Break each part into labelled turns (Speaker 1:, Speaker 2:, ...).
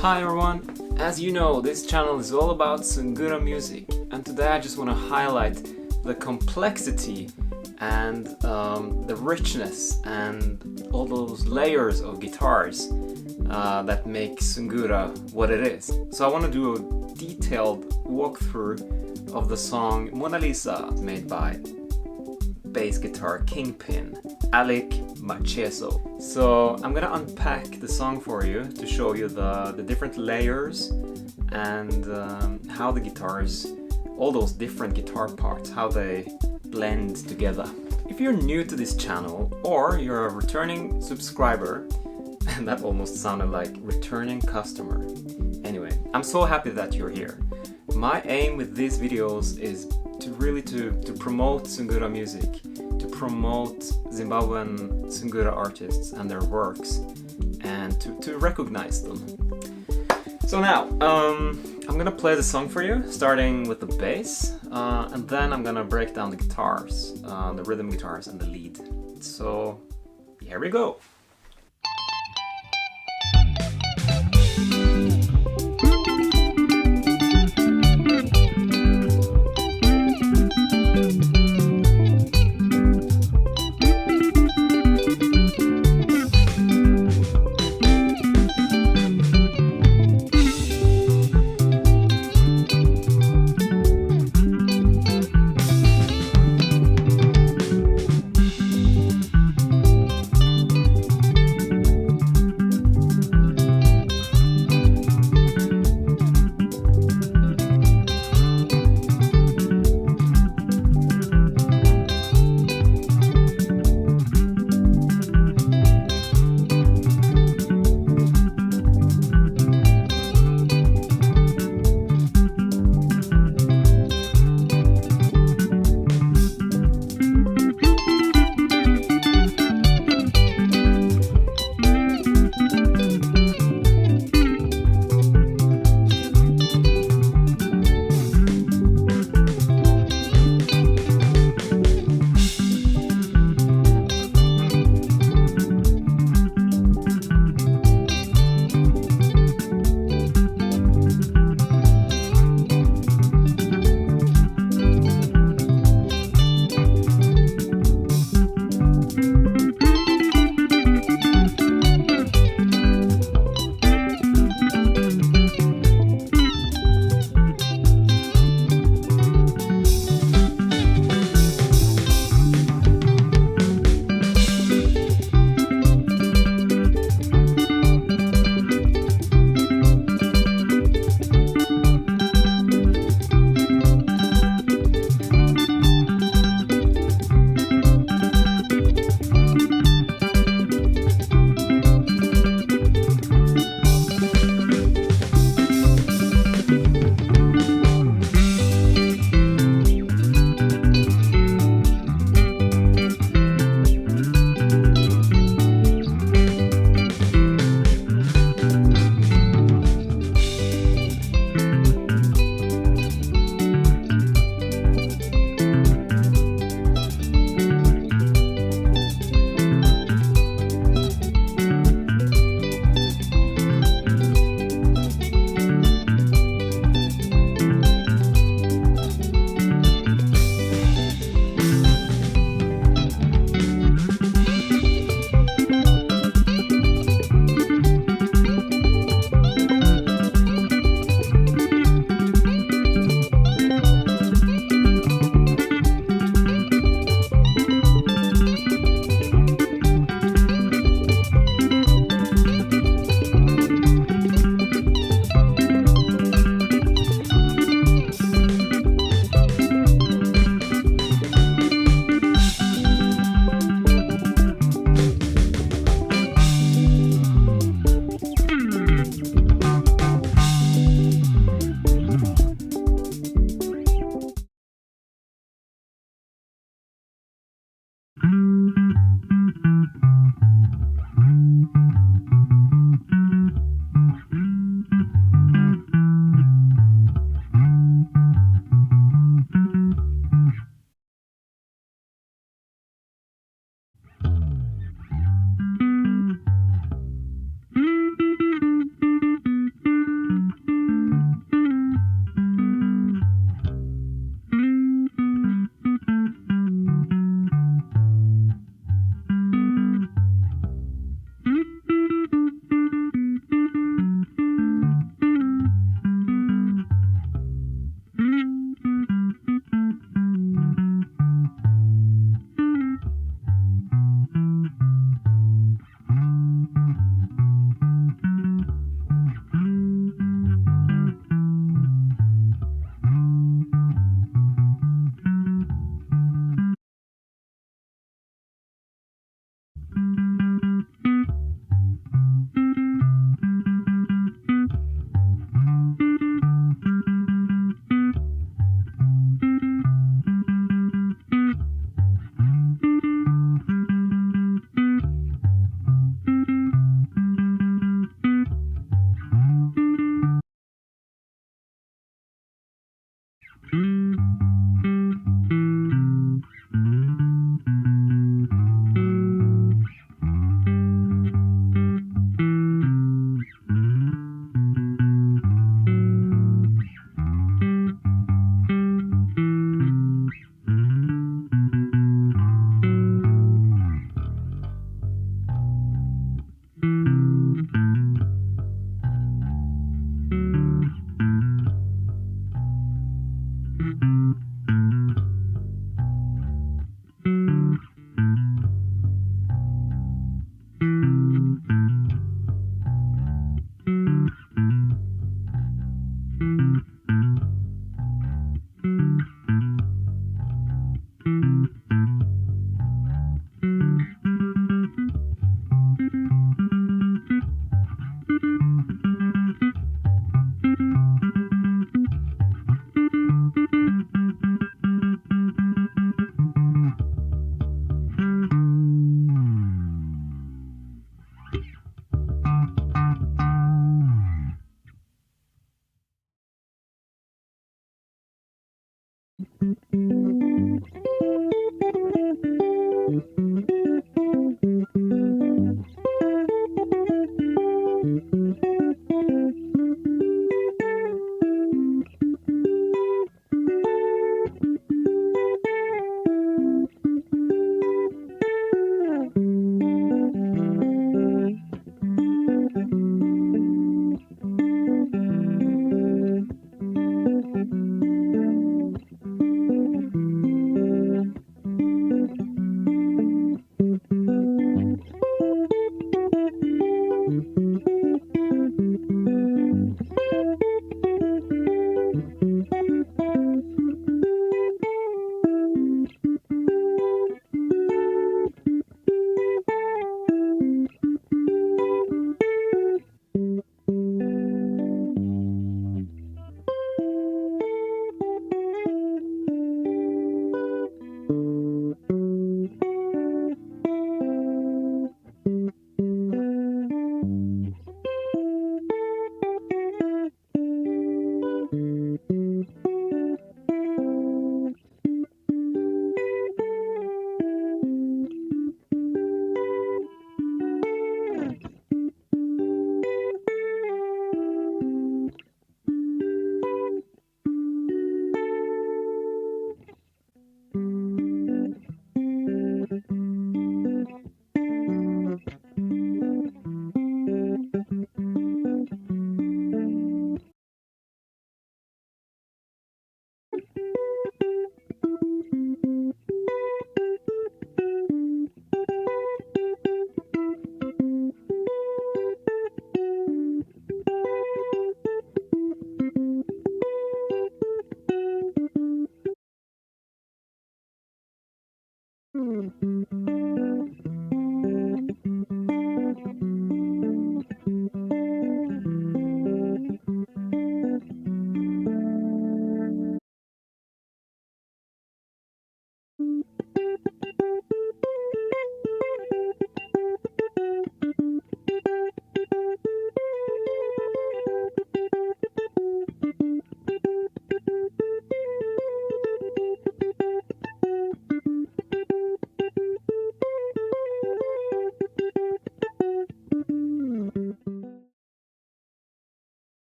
Speaker 1: Hi everyone! As you know, this channel is all about Sungura music, and today I just want to highlight the complexity and the richness and all those layers of guitars that make Sungura what it is. So I want to do a detailed walkthrough of the song Mona Lisa, made by bass guitar kingpin Alick Macheso. So I'm gonna unpack the song for you to show you the different layers and how the guitars, all those different guitar parts, how they blend together. If you're new to this channel or you're a returning subscriber, and that almost sounded like returning customer. Anyway, I'm so happy that you're here. My aim with these videos is to promote Sungura music, to promote Zimbabwean Sungura artists and their works, and to recognize them. So now, I'm gonna play the song for you, starting with the bass, and then I'm gonna break down the guitars, the rhythm guitars and the lead. So, here we go!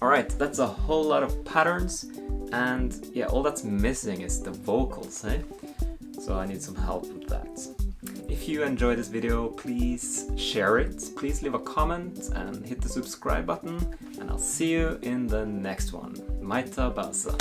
Speaker 1: Alright, that's a whole lot of patterns, and yeah, all that's missing is the vocals, eh? So I need some help with that. If you enjoyed this video, please share it, please leave a comment and hit the subscribe button, and I'll see you in the next one. Maita Basa.